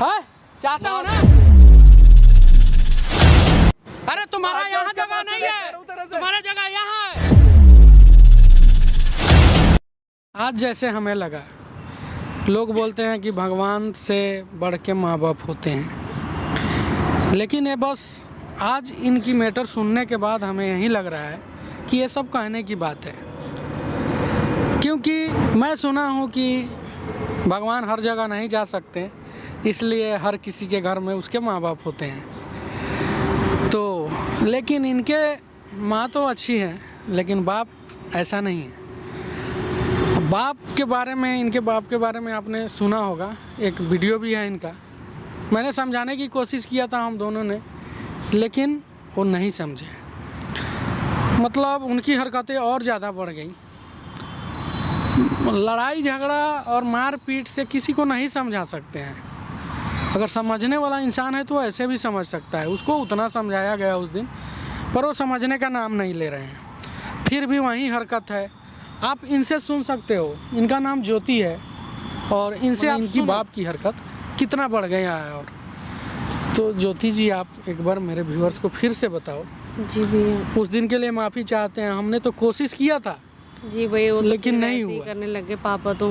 है? चाहते हो ना? अरे तुम्हारा यहाँ जगह नहीं है, तुम्हारा जगह यहाँ है। आज जैसे हमें लगा, लोग बोलते हैं कि भगवान से बढ़ के माँ बाप होते हैं, लेकिन ये बस आज इनकी मैटर सुनने के बाद हमें यही लग रहा है कि ये सब कहने की बात है। क्योंकि मैं सुना हूँ कि भगवान हर जगह नहीं जा सकते, इसलिए हर किसी के घर में उसके माँ बाप होते हैं। तो लेकिन इनके माँ तो अच्छी हैं, लेकिन बाप ऐसा नहीं है। बाप के बारे में, इनके बाप के बारे में आपने सुना होगा, एक वीडियो भी है इनका। मैंने समझाने की कोशिश किया था हम दोनों ने, लेकिन वो नहीं समझे। मतलब उनकी हरकतें और ज़्यादा बढ़ गई। लड़ाई झगड़ा और मार पीट से किसी को नहीं समझा सकते हैं। अगर समझने वाला इंसान है तो ऐसे भी समझ सकता है। उसको उतना समझाया गया उस दिन, पर वो समझने का नाम नहीं ले रहे हैं। फिर भी वही हरकत है। आप इनसे सुन सकते हो, इनका नाम ज्योति है, और इनसे आप इनकी बाप की हरकत कितना बढ़ गया है। और तो ज्योति जी, आप एक बार मेरे व्यूअर्स को फिर से बताओ। जी भैया, उस दिन के लिए माफ़ी चाहते हैं। हमने तो कोशिश किया था जी भैया, वो लेकिन तो नहीं ऐसे ही हुआ। करने लगे पापा तो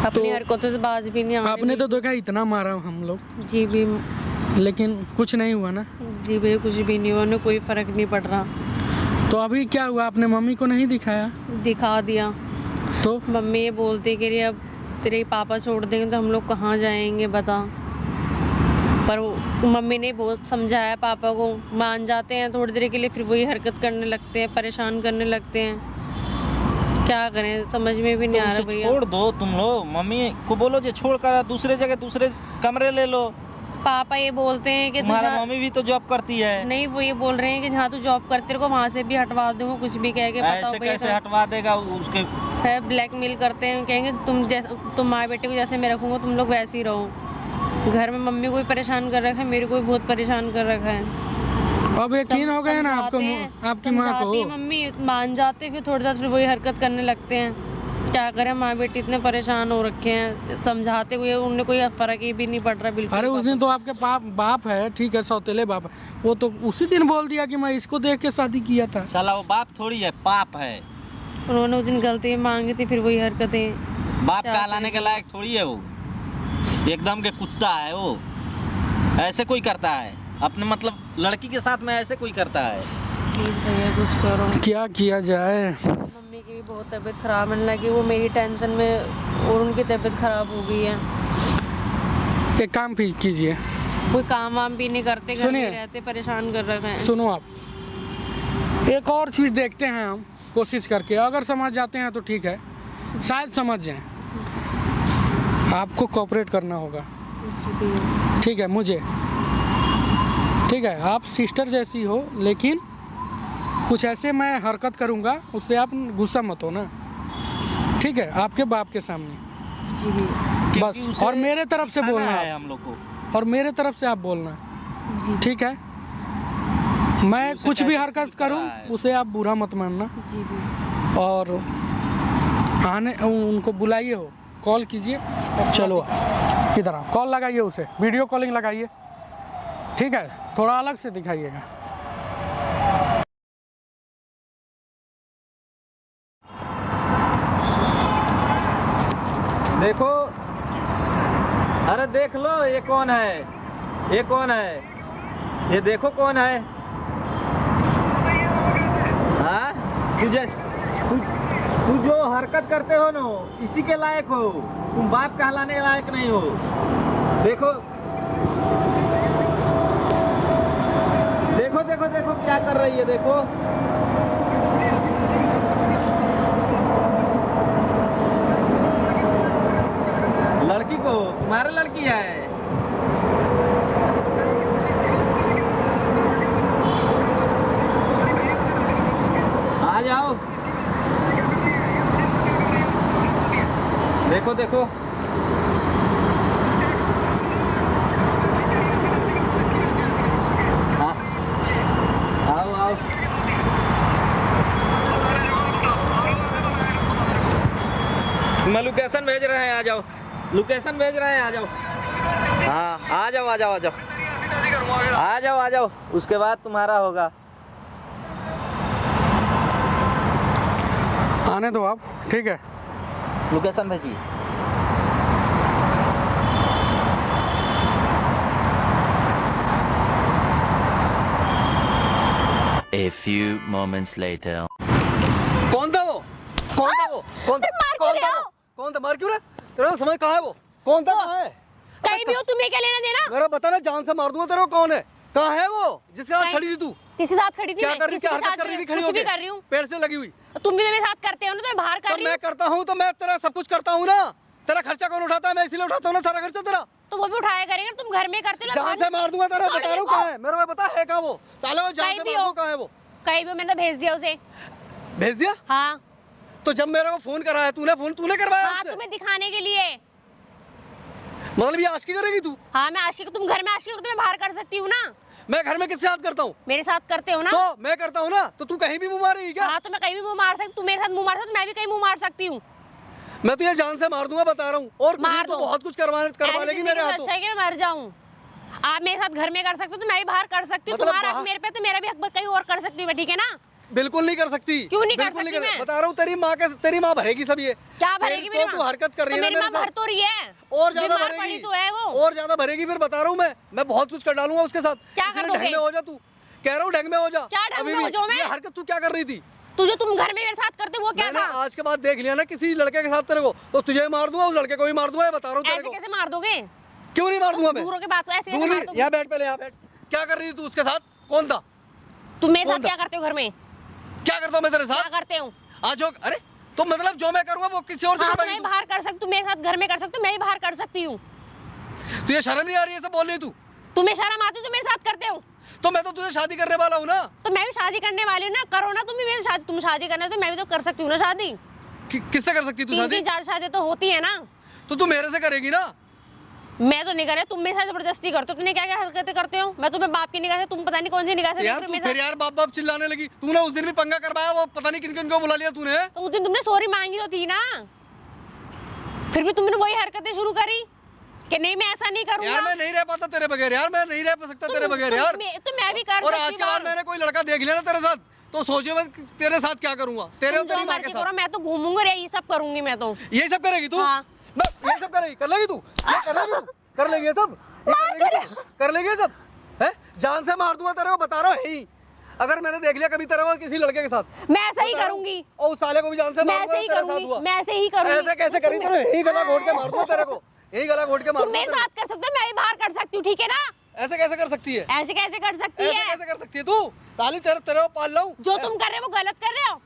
अपनी हरकतों से बाज भी नहीं आने आपने तो देखा इतना मारा हम लोग, जी भी, लेकिन कुछ नहीं हुआ ना। जी भैया, कुछ भी नहीं हुआ, उन्हें कोई फर्क नहीं पड़ रहा। तो अभी क्या हुआ, आपने मम्मी को नहीं दिखाया? दिखा दिया तो मम्मी ये बोलती कि रे अब तेरे पापा छोड़ देंगे तो हम लोग कहाँ जाएंगे बता। पर मम्मी ने बहुत समझाया पापा को, मान जाते हैं थोड़ी देर के लिए, फिर वही हरकत करने लगते हैं, परेशान करने लगते हैं। क्या करें, समझ में भी नहीं आ रहा भैया। छोड़ दो तुम लोग, मम्मी को बोलो जो छोड़ कर दूसरे जगह दूसरे कमरे ले लो। पापा ये बोलते हैं कि तुम्हारा मम्मी भी तो जॉब करती है। नहीं, वो ये बोल रहे हैं कि जहाँ तू जॉब करते रहो वहाँ से भी हटवा दूंगा, कुछ भी कह के। बताओ ऐसे भैया, कैसे हटवा देगा उसके? है ब्लैकमेल करते हैं, कहेंगे तुम माँ बेटे को जैसे मैं रखूंगा तुम लोग वैसे ही रहो। घर में मम्मी को भी परेशान कर रखा है, मेरे को भी बहुत परेशान कर रखा है। अब यकीन हो गया ना आपको, आपकी माँ को? मम्मी मान जाते, फिर थोड़ी देर फिर वही हरकत करने लगते हैं। क्या करें, माँ बेटी इतने परेशान हो रखे हैं, समझाते हुए उन्हें कोई फर्क ही भी नहीं पड़ रहा बिल्कुल। अरे उस दिन तो आपके बाप है, ठीक है, सौतेले बाप है, वो तो उसी दिन बोल दिया कि मैं इसको देख के शादी किया था। साला वो बाप थोड़ी है, पाप है। उन्होंने उस दिन गलती मांगी थी, फिर वही हरकतें। बाप कहलाने के लायक थोड़ी है वो, एकदम के कुत्ता है वो। ऐसे कोई करता है अपने, मतलब लड़की के साथ में ऐसे कोई करता है? प्लीज भैया कुछ करो। क्या किया जाए? मम्मी की भी बहुत तबीयत खराब है, लगी वो मेरी टेंशन में और उनकी तबीयत खराब हो गई है। एक काम कीजिए, कोई काम वाम भी नहीं करते, घर में सुनिए। रहते, परेशान कर रखे हैं। सुनो आप, एक और चीज़ देखते हैं हम कोशिश करके, अगर समझ जाते हैं तो ठीक है, शायद समझ जाएं। आपको कोऑपरेट करना होगा, जी भैया। ठीक है? मुझे ठीक है, आप सिस्टर जैसी हो, लेकिन कुछ ऐसे मैं हरकत करूंगा उससे आप गुस्सा मत हो ना, ठीक है? आपके बाप के सामने जी भैया। बस, और मेरे तरफ से बोलना है आप, हम लोग को, और मेरे तरफ से आप बोलना, जी ठीक है? मैं उसे कुछ भी कैसे हरकत कुछ करा करूं है? उसे आप बुरा मत मानना। जी भैया। और आने उनको बुलाइए, हो कॉल कीजिए। चलो इधर आओ, कॉल लगाइए उसे, वीडियो कॉलिंग लगाइए, ठीक है? थोड़ा अलग से दिखाइएगा। देखो, अरे देख लो, ये कौन है, ये कौन है, ये देखो कौन है। हाँ, तू जो हरकत करते हो ना, इसी के लायक हो, तुम बाप कहलाने के लायक नहीं हो। देखो देखो देखो देखो क्या कर रही है, देखो। लड़की को, तुम्हारा लड़की है। आ जाओ, देखो देखो। हाँ, आओ आओ। मैं लोकेशन भेज रहे हैं, आ जाओ। लोकेशन भेज रहे हैं, आ जाओ। जाओ आ जाओ आ जाओ आ जाओ आ जाओ, उसके बाद तुम्हारा होगा। आने दो आप, ठीक है। लोकेशन भेजिए। A few moments later. कौन था वो? कौन था वो? कौन था? कौन था वो? कौन था? मार क्यों रहा? तेरा समझ कहाँ है वो? कौन था? कहाँ है? कहीं भी हो, तुम्हें क्या लेना देना? मेरा बता ना, जान से मार दूंगा तेरे को। कौन है? कहाँ है वो जिसके साथ खड़ी थी तू? किसके साथ खड़ी थी? क्या मैं? कर रही? क्या किसके हरकत साथ कर रही थी खड़ी कुछ भी होके? कर रही हूँ। पेड़ से लगी हुई। तुम भी तो मेरे साथ करते हो ना, तो मैं बाहर कर तो रही मैं हूँ। करता हूँ तो मैं तेरा सब कुछ करता हूँ ना। तेरा खर्चा कौन उठाता है? मैं इसीलिए उठाता हूँ ना सारा खर्चा तेरा। तो वो भी उठाया करेंगे, तुम घर में करते हो ना। जान से मार दूंगा तेरा, बता रहा हूँ कहाँ है। मेरे को बता है कहाँ वो? साले वो जान कहीं से भी मार हो। दूँ, कहाँ है वो? कहीं भी मैंने भेज दिया उसे। भेज दिया? हाँ तो जब मेरे को फोन कराया तूने, फोन तूने करवाया हाँ, उससे? तुम्हें दिखाने के लिए। मतलब ये आशिकी करेगी तू? हाँ मैं आशिक, तुम घर में आशिक हो तो मैं बाहर कर सकती हूँ ना। मैं घर में किससे याद करता हूँ? मेरे साथ करते हो ना। तो मैं करता हूँ ना, तो तू कहीं भी मुंह मारेगी क्या? हाँ तो मैं कहीं भी मुंह मार सकती, तुम मेरे साथ मुंह मार सकते, मैं भी कहीं मुंह मार सकती हूँ। मैं तुझे जान से मार दूंगा, बता रहा हूँ। और मार तू दो। बहुत कुछ करवा ऐसी लेगी मेरे जिंदगी से हाथों। अच्छा है कि मैं मर जाऊँ। आप मेरे साथ घर में कर सकते हो तो मैं भी बाहर कर सकती हूँ। मतलब तुम्हारा हक बाहर- मेरे पे, तो मेरा भी हक कहीं और कर सकती हूँ मैं, ठीक है ना। बिल्कुल नहीं कर सकती। क्यों नहीं कर बिल्कुल सकती मैं? बता रहा हूँ, तेरी माँ भरेगी सब ये। क्या भरेगी मेरी तो तू माँ? हरकत कर रही है तो ना मेरी मेरे माँ भर साथ। तो रही है। और ज्यादा बीमार भरेगी। पड़ी तो है वो। और ज्यादा भरेगी, फिर बता रहा हूँ मैं बहुत कुछ कर डालूंगा उसके साथ। क्या इसलिए कर दोगे? ढंग में हो जा तू। कह रहा हूँ ढंग में हो जा। क्या ढंग अभी में भी हो जाऊं मैं? ये हरकत तू क्या कर रही थी? तुझे तुम घर में मेरे साथ करते हो वो क्या मैंने था? आज के बाद देख लिया ना किसी लड़के के साथ तेरे को, तो तुझे मार दूंगा, उस लड़के को भी मार दूंगा, ये बता रहा हूँ तेरे ऐसे को। कैसे मार दोगे? क्यों नहीं मार दूंगा मैं? दूरों की बात ऐसे कैसे दूर मार नहीं, दोगे? यहाँ बैठ, पहले यहाँ बैठ। क्या कर रही थी तू उसके साथ? कौन था? तुम मेरे कौन साथ था? क्या करते हो घर में? क्या करता हूँ मैं तेरे क्या साथ? करते हो? आज जो, अरे तो मतलब जो मैं करूंगा वो किसी और से हाँ तो करवाएगी मैं तू? बाहर कर सकती हूँ, मेरे साथ घर में कर सकते हो, मैं भी बाहर कर सकती हूँ। तुझे शर्म नहीं आ रही है सब बोल रही है तू? तुम्हें शर्म आती है तो मेरे साथ करते हो? तो मैं तो तुझे शादी करने वाला हूँ ना। तो मैं भी शादी करने वाली हूँ ना, करो ना तुम भी मेरी शादी। तुम शादी करना है तो मैं भी तो कर सकती हूँ ना शादी। किससे कर सकती है तू तीन शादी? तीन चार शादी तो होती है ना। तो तू मेरे से करेगी ना? मैं तो नहीं कर रही, तुम मेरे साथ जबरदस्ती करते हो। तुमने क्या क्या हरकतें करते हो? मैं तुम्हें बाप की निगाह से, तुम पता नहीं कौन सी निगाह से देख यार रहे हो तू मेरे फिर साथ। यार बाप बाप चिल्लाने लगी। तूने उस दिन भी पंगा करवाया, वो पता नहीं किन किन को बुला लिया तूने। तो उस दिन तुमने सॉरी मांगी तो थी ना, फिर भी तुमने वही हरकतें शुरू करी कि नहीं मैं ऐसा नहीं यार करूंगा। मैं नहीं रह पाता तेरे बगैर, यार मैं नहीं रह सकता तेरे बगैर यार। तो मैं भी कर और सकती आज के बाद हूँ। मैंने कोई लड़का देख लिया ना तेरे साथ, तो सोचो मैं तेरे साथ क्या करूंगा, तेरे और तुम जो तेरी माँ के मर्जी साथ। करो, मैं तो घूमूंगी रे, ये सब करूंगी मैं तो। यही सब करेगी तू? हाँ। बस यही सब करेगी? कर लेगी तू? ये कर लेगी तू? कर लेगी ये सब? ये कर लेगी ये सब? है? जान से मार दूंगा तेरे को, बता रहा हूँ। यही अगर मैंने देख लिया कभी तेरे को किसी लड़के के साथ, मैं ऐसा ही बता रहा हूँ। करूंगी। और उस साले को भी जान से मैं मार ऐसे ही दूंगा, तेरे साथ करूंगी, हुआ। मैं ऐसे ही करूंगी। ऐसे कैसे करी तूने? यही गला घोट के मार दूंगा तेरे को, यही गला घोट के मार तुम मेरे दूंगा साथ कर सकते हो, मैं भी बाहर कर सकती हूँ, ठीक है ना। तेरे को। ऐसे कैसे कर सकती है? ऐसे कैसे कर सकती ऐसे है? कैसे कर सकती है तू? साली तेरे तेरे को पाल लाऊं? जो तुम कर रहे हो वो गलत कर रहे हो।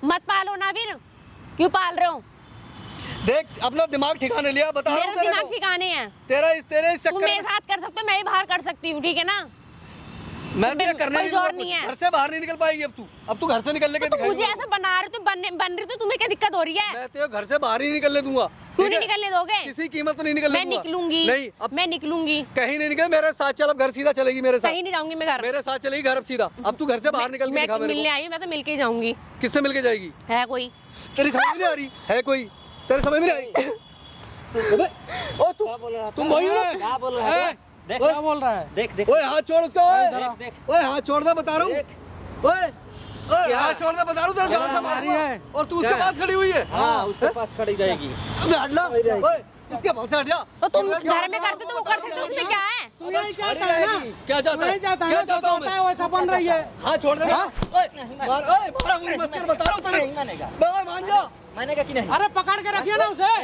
मत पालो ना फिर, क्यों पाल रहे हो? देख अपना दिमाग ठिकाने लिया, बता रहा मेरा हूँ तेरे दिमाग को। ठिकाने हैं। तेरे इस तुम चक्कर मेरे में साथ कर सकते हो, मैं भी बाहर कर सकती हूँ, ठीक है ना। मैं तुझे कोई करने नहीं जोर दूंगा नहीं कुछ। है। घर से बाहर नहीं निकल पाएगी अब तू घर से निकलने के तो मुझे दिखाएगी ऐसा बना रहे, तो बन रही, तो तुम्हें क्या दिक्कत हो रही है? मैं तुझे घर से बाहर ही निकलने दूंगा। क्यों ठीक नहीं है? निकलने दोगे? किसी कीमत पर नहीं निकलने मैं दूंगा। निकलूंगी, नहीं अब मैं निकलूंगी। कहीं नहीं निकल, मेरे साथ चल। अब घर सीधा चलेगी मेरे साथ, कहीं नहीं जाऊंगी मैं घर। मेरे साथ चलेगी घर अब सीधा। अब तू घर से बाहर निकल के मैं दिखा मेरे मिलने आई हूँ, मैं तो मिलके ही जाऊंगी। को। किससे मिलके जाएगी? है कोई? तेरी समझ में नहीं आ रही है? कोई तेरे समझ में नहीं आ रही? ओ तुम वही हो ना? क्या बोल रहा है? देख क्या बोल रहा है? देख देख ओए हाथ छोड़ उसका। ओए देख देख ओए हाथ छोड़ दे, बता रहा हूँ। ओए ओए हाथ छोड़ दे, बता रहा हूँ। तेरे जान से मार रही है? दूंगा। और तू उसके पास खड़ी हुई है। हाँ उसके पास खड़ी रहेगी। अबे हट ला। ओए इसके पास से हट जा। तो तुम घर में करते तो वो कर सकते हो, उसमें क्या है? तू यही चाहता है ना? क्या चाहता है? यही चाहता है क्या ना? जो चाहता हूँ चाहता है मैं? वैसा बन रही है। हाथ छोड़ दे। हाँ? ओए मार, ओए मारा मुझे मत कर, बता रहा हूँ तेरे नहीं मानेगा। को। ओए मान जा। मानेगा कि नहीं? अरे पकड़ के रखिए ना उसे,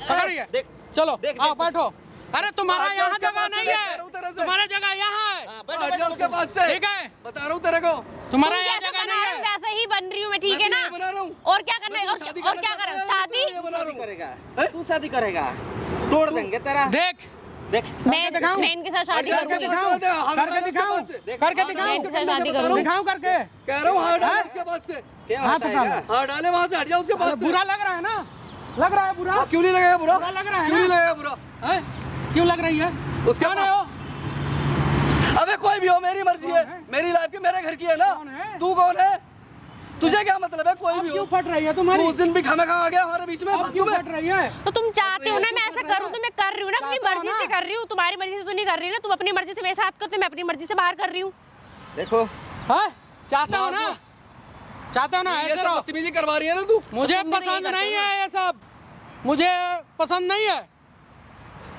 पकड़िए। देख चलो देख, आओ देख, बैठो। अरे तुम्हारा बैठ जा, यहाँ उसके जगह पास नहीं से है, कह रहा हूँ तेरे से। तुम्हारा जगह यहाँ है। हाँ, हट जा उसके पास से। ठीक है, बता रहा हूँ तेरे को। तुम्हारा तुम यहाँ जैसा जगह बना नहीं रहे हो है। वैसे ही बन रही हूँ मैं, ठीक है मैं ना। तो ये बना रहा हूँ। और क्या करना है? मैं तो शादी और करना क्या चाहता करना? हूँ, शादी? मैं तो ये बना रहा शादी हूँ। करेगा? तू शादी करेगा? तोड़ देंगे तेरा। देख देख दिखाऊं? मैं इनके साथ शादी करके करूंगी। दिखाऊं? करके दिखाऊं? करके दिखाऊं? मैं इनके साथ शादी बता रहा हूँ। करूंगी। दिखाऊं करके? कह रहा हूँ हाथ डाले उसके पास से। क्या हाथ हटाएगा? उठा हाथ डाले वहाँ से, हट जा उसके पास अरे से। बुरा लग रहा है ना? लग रहा है बुरा? क्यों नहीं लगेगा बुरा? बुरा लग रहा है क्यों नहीं ना? लगेगा बुरा? हैं? क्यों लग रही है? उसके कौन पास- है वो? अबे कोई भी हो, मेरी मर्जी है। कौन है? मेरी लाइफ की, मेरे घर की है ना। कौन है? तू कौन है? तुझे क्या मतलब है? कोई भी क्यों हो, फट रही है तू तुम्हारी? उस दिन भी खाना खा गया हमारे बीच में। अब क्यों फट रही है? तो तुम चाहते हो ना मैं ऐसा करूं तो मैं कर रही हूँ ना, अपनी मर्जी से कर रही हूँ। तुम्हारी मर्जी से तो नहीं कर रही ना, तुम अपनी मर्जी से मेरे साथ करते, मैं अपनी मर्जी से बाहर कर रही हूँ। देखो हाँ? चाहते हो ना? चाहते हो ना? ये ऐसे सब रहो। बदतमीजी करवा रही है ना तू। मुझे तुम भी नहीं पसंद करते नहीं ना। है ये सब, मुझे पसंद नहीं है।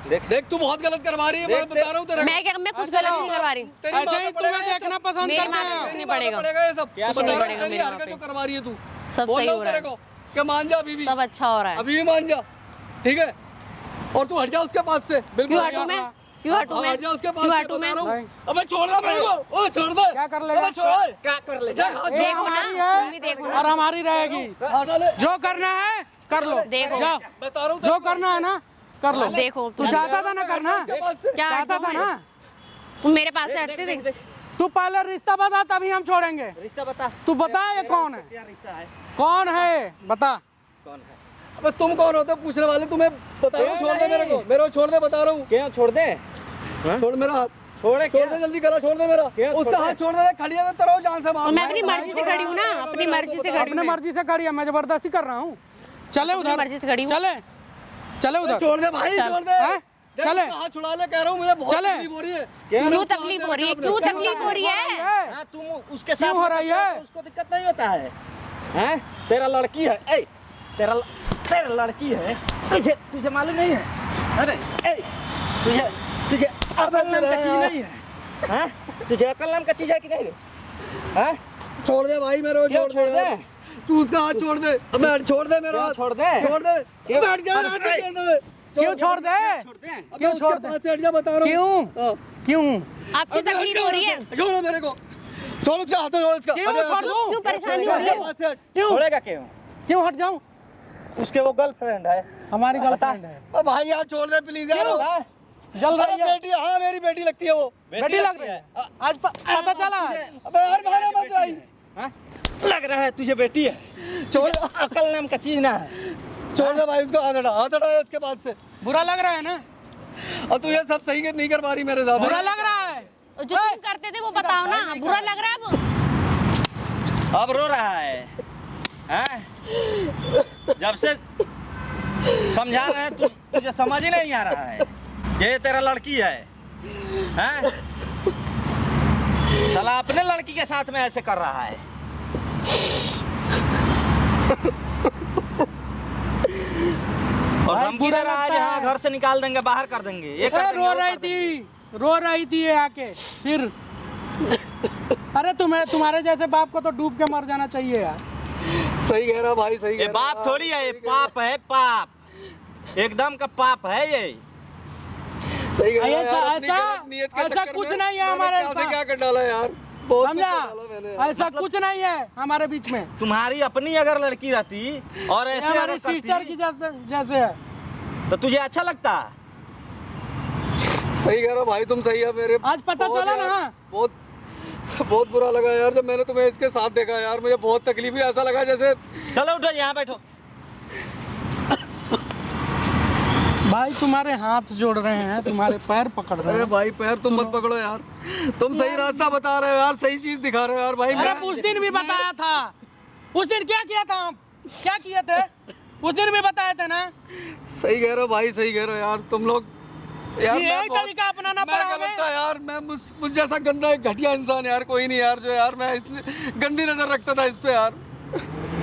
देख तू बहुत गलत करवा रही है, मैं बता रहा हूँ तेरे को। मैं कुछ गलत नहीं करवा रही। तेरी ऐसे माँ ही को पड़ेगा तुम्हें ये देखना सब। पसंद मेरी करते माँ को हैं। कुछ तेरी नहीं माँ को पड़ेगा। पड़ेगा ये सब। क्या बता कुछ नहीं रहा हूँ, पड़ेगा तेरी मेरे हरकत वहाँ जो पे। करवा रही है तू। सब बोल सही रहा हो हूँ रहा तेरे है, को कि मान जा अभी भी, सब अच्छा हो रहा है। अभी भी मान जा, ठीक है? और तू हट जा उसके पास से, बिल्कुल क्यों हटूं मैं? क्यों हटूं मैं? हट जा उसके पास क्यों से, हटूं बता मैं? रहा हूँ। नहीं। अबे छोड़ दे मेरे को, ओ छोड़ दे। क्या कर लेगा? अबे छोड़। क्या कर ले? देख, हाथ ये छोड़। देखो ना, हमारी तुम भी है देखो ना। और हमारी रहेगी। हाथ डाले। जो करना है कर लो, देखो। जाओ। बता रहा हूँ जो करना है ना कर लो। अब देखो तू चाहता था ना करना, उसके पास से। क्या चाहता था ना। तुम मेरे पास से हटते थे? तू पहले रिश्ता बता तभी हम छोड़ेंगे। रिश्ता बता, तू बता ये कौन है? क्या रिश्ता है? कौन है बता। कौन है? अबे तुम कौन होते हो पूछने वाले? तुम्हें बता रहा हूँ, छोड़ दे मेरे को छोड़ दे, बता रहा हूँ। क्यों छोड़ दे? छोड़ मेरा हाथ, छोड़े छोड़ दे जल्दी, गला छोड़ दे मेरा। क्या उसका छोड़ दे? हाथ छोड़ दे, खड़ी है तो तेरा जान से मार। और मैं अपनी मर्जी से खड़ी हूँ ना, अपनी मर्जी से खड़ी अपने हूँ। मर्जी से करिए, मैं जबरदस्ती कर रहा हूँ। चले अपनी उधर, मर्जी से खड़ी हूँ। चले चले उधर। छोड़ दे भाई, चल। छोड़ दे। हैं? देख, चले। उसका हाथ छुड़ा ले, कह रहा हूँ, मुझे बहुत चले। तकलीफ हो रही है। क्यों तकलीफ हो रही है? क्यों तकलीफ हो रही है? हाँ, तुम उसके साथ क्यों हो रही है? उसको दिक्कत नहीं होता है? हैं? तेरा लड़की है, तेरा लड़की है, तुझे मालूम नहीं है? अरे तुझे अकल नाम का चीज नहीं है? हैं? तुझे अकल नाम का चीज है कि नहीं? हैं? छोड़ दे भाई, मेरे को क्यों छोड़ दे यार। तू उसका हाथ छोड़ दे। अबे हट, छोड़ दे मेरा क्यों हाथ, छोड़ दे? छोड़ दे। क्यों? अबे हट जा, हाथ से छोड़ दे। क्यों छोड़ दे? अबे क्यों उसके छोड़ दे? पास से हट जा, बता रहा हूँ। क्यों? हाँ। क्यों? आपकी अबे हट तकलीफ जा, हो रही है? छोड़ो मेरे को, छोड़ उसका हाथ, छोड़ उसका। क्यों अबे छोड़ हट। दूं? क्यों परेशानी हो रही है? पास से हट। क्यों? छोड़ेगा क्यों? क्यों हट जाऊं? उसके वो गर्लफ्रेंड है। हमारी गर्लफ्रेंड है। अबे भाई यार छोड़ दे प्लीज यार। हाँ? जल अरे रही है। बेटी, हाँ मेरी बेटी लगती है वो। बेटी लग रही है। आज पता चला है। अबे यार मारे मत भाई, हाँ? लग रहा है तुझे बेटी है। छोड़ अकल नाम का चीज ना है। छोड़ दे भाई उसको, हाथ हटा उसके पास से। बुरा लग रहा है ना? और तू ये सब सही नहीं कर पा रही मेरे साथ। बुरा लग रहा है? जो तुम करते थे वो बताओ ना, बुरा लग रहा है अब रो रहा है, हैं? जब से समझा रहे हैं तुझे समझ ही नहीं आ रहा है। ये तेरा लड़की है, हैं? साला अपने लड़की के साथ में ऐसे कर रहा है। और भाई, धमकी बुरा दे रहा है लगता हाँ है। घर से निकाल देंगे, बाहर कर देंगे, ये कर अरे देंगे, रो वो रही कर देंगे। रो रही थी ये आके फिर। अरे तुम्हारे जैसे बाप को तो डूब के मर जाना चाहिए यार। सही कह रहा भाई, सही ये कह रहा। बाप थोड़ी है, ये पाप है, पाप एकदम का पाप है ये। सही कह रहा है ऐसा- यार, अपनी ऐसा- गलत नियत के ऐसा चक्कर कुछ में नहीं है मैंने हमारे क्या से साथ। क्या कर डाला यार, बहुत कुछ समझा? कर डाला मैंने यार। ऐसा कुछ नहीं है हमारे बीच में। तुम्हारी अपनी अगर लड़की रहती और ये ऐसे हमारी अगर सिस्टर की करती जैसे है। तो तुझे अच्छा लगता? सही कह रहा भाई, तुम सही है मेरे। आज पता बहुत चला यार, ना? बहुत बुरा लगा यार जब मैंने तुम्हें इसके साथ देखा यार, मुझे बहुत तकलीफ हुई, ऐसा लगा जैसे। चलो उठो, यहाँ बैठो। भाई तुम्हारे हाथ जोड़ रहे हैं, तुम्हारे पैर पकड़ रहे अरे हैं। भाई पैर तुम मत पकड़ो यार, तुम सही रास्ता बता रहे हो यार, सही चीज दिखा रहे हो यार भाई। अरे मैं- उस दिन भी बताया था, उस दिन क्या किया था हम? क्या किए थे? उस दिन भी बताए थे ना? सही कह रहे हो भाई, सही कह रहे हो यार तुम लोग। यार ये मैं यही बहुत- तरीका अपनाना मैं पड़ा गलत हमें। था यार, मैं मुझ जैसा गंदा एक घटिया इंसान यार कोई नहीं यार, जो यार मैं इसलिए गंदी नजर रखता था इस पे यार।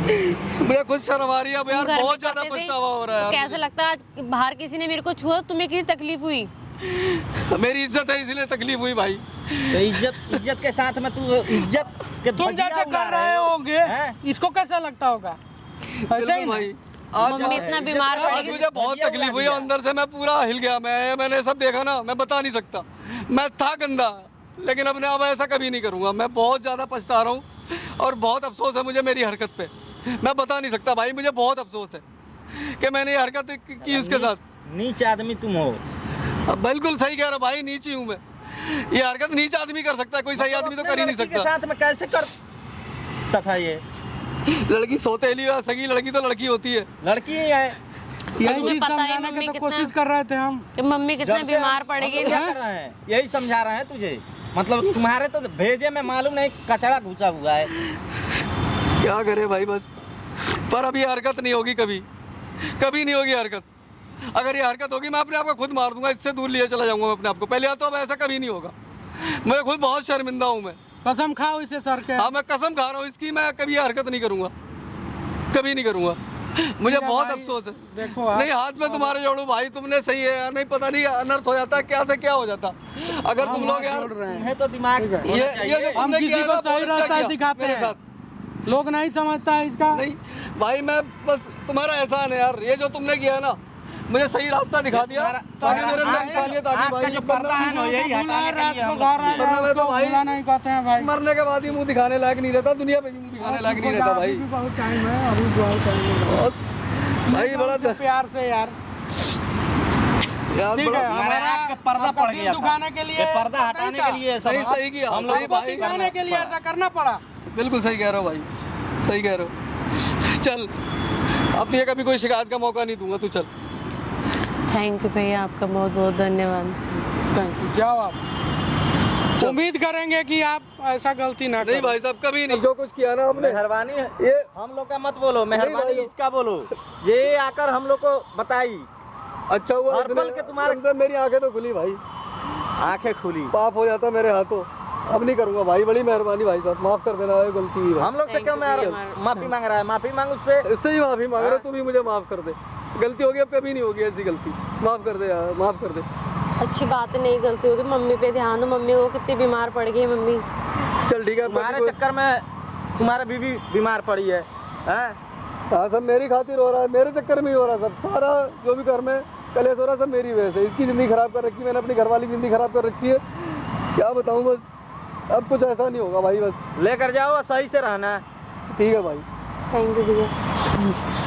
मुझे खुद शर्म आ रही है अब यार, घर में बहुत ज्यादा करते थे, पछतावा हो रहा है तो यार कैसा लगता है आज बाहर किसी ने मेरे को छुआ तो तुम्हें कितनी तकलीफ हुई? मुझे। मेरी इज्जत है इसलिए तकलीफ हुई भाई। तो इज्जत के साथ में तू इज्जत के तुम धज्जियां जैसे उड़ा कर रहे होंगे, हैं? इसको कैसा लगता होगा? ऐसे ही बिल्कुल ना? भाई, आज मम्मी इतना बीमार आज पड़ेगी। मुझे बहुत धज्जियां तकलीफ उड़ा हुई, दिया। अंदर से मैं पूरा हिल गया। मैंने सब देखा ना, मैं बता नहीं सकता, मैं था गंदा, लेकिन अब ऐसा कभी नहीं करूंगा। मैं बहुत ज्यादा पछता रहा हूँ और बहुत अफसोस है मुझे मेरी हरकत पे। मैं बता नहीं सकता भाई, मुझे बहुत अफसोस है कि मैंने ये हरकत की उसके साथ। नीच आदमी तुम हो। अब बिल्कुल सही कह रहा भाई, नीची हूँ मैं। ये हरकत नीच आदमी कर सकता है, कोई सही आदमी तो कर ही नहीं लड़की के सकता। साथ में कैसे करता था ये? लड़की सौतेली या सगी लड़की तो लड़की होती है। लड़की ही है। यही मुझे चीज पता है समझाने मम्मी की तो कितना- कोशिश कर रहे थे हम। कि मम्मी कितना जब से बीमार हम पड़ेगी। क्या कर रहे हैं, यही समझा रहे हैं तुझे। मतलब तुम्हारे तो भेजे में मालूम नहीं कचड़ा घुसा हुआ है। क्या करे भाई बस, पर अब ये हरकत नहीं होगी कभी, कभी नहीं होगी हरकत। अगर ये हरकत होगी मैं अपने आप को खुद मार दूंगा, इससे दूर लिए चला जाऊंगा मैं अपने आप को। पहले तो अब ऐसा कभी नहीं होगा। मैं खुद बहुत शर्मिंदा हूँ। मैं कसम खाओ इसे सर के। हाँ मैं कसम खा रहा हूँ इसकी, मैं कभी ये हरकत नहीं करूँगा, कभी नहीं करूँगा। मुझे बहुत अफसोस है। देखो आप, नहीं हाथ में तुम्हारे जोड़ू भाई, तुमने सही है यार, नहीं पता नहीं अनर्थ हो जाता क्या से क्या हो जाता अगर तुम लोग यार। तुम्हें तो दिमाग ठीक है। ये जो हम तुमने किसी किया को ना, सही बहुत अच्छा रास्ता किया दिखाते मेरे हैं, साथ। लोग नहीं समझता है इसका। नहीं भाई मैं बस तुम्हारा एहसान है यार, ये जो तुमने किया ना मुझे सही रास्ता दिखा दिया, ताकि मेरे अंदर इंसानियत आ गई भाई। जो पर्दा है ना यही हटाने के लिए हम वरना मैं तो भाई नहीं कहते हैं भाई, मरने के बाद ही मुंह दिखाने लायक नहीं रहता, दुनिया पे भी मुंह दिखाने लायक नहीं रहता भाई। अभी भी बहुत टाइम है, अभी बहुत टाइम है। बहुत भाई बड़ा प्यार से यार, यार ठीक है। बड़ा हमारे आँख पे पर्दा आपका पड़ दिल गया था। दुखाने के लिए, ये पर्दा हटाने के लिए सब सही सही किया, हम सही लोगों को भाई, दिखाने के लिए ऐसा करना पड़ा। बिल्कुल सही कह रहे हो भाई, सही कह रहे हो। चल अब तुझे कभी कोई शिकायत का मौका नहीं दूंगा, तू चल। थैंक यू भैया, आपका बहुत बहुत धन्यवाद। थैंक यू, जाओ आप। उम्मीद करेंगे कि आप ऐसा गलती ना नहीं करो। भाई साहब कभी नहीं, जो कुछ किया ना आपने मेहरबानी है, ये हम लोग का मत बोलो, मेहरबानी भाई। इसका बोलो, ये आकर हम लोग को बताई। अच्छा हुआ हर पल के तुम्हारे- इसने मेरी आंखें तो खुली भाई, आंखें खुली। पाप हो जाता मेरे हाथों, अब नहीं करूंगा भाई। बड़ी मेहरबानी भाई साहब, माफ कर देना, ये गलती हुई भाई। हम लोग से Thank क्यों you very मैं much. माफी मांग रहा है? माफी मांग उससे। इससे ही माफी मांग रहा हूं, तू भी मुझे माफ कर दे। गलती होगी अब कभी नहीं होगी ऐसी गलती, माफ कर दे यार, माफ कर दे। अच्छी बात है, नहीं गलती होगी। मम्मी पे ध्यान दो, मम्मी को कितनी बीमार पड़ गई है मम्मी। चल ठीक है, तुम्हारे चक्कर में तुम्हारी बीवी बीमार पड़ी है, हैं? हाँ सब मेरी खातिर हो रहा है, मेरे चक्कर में ही हो रहा है सब, सारा जो भी घर में कलेश हो रहा है सब मेरी वजह से। इसकी जिंदगी खराब कर रखी है मैंने, अपनी घरवाली की जिंदगी खराब कर रखी है, क्या बताऊँ। बस अब कुछ ऐसा नहीं होगा भाई, बस लेकर जाओ, सही से रहना है। ठीक है भाई। थैंक यू भैया।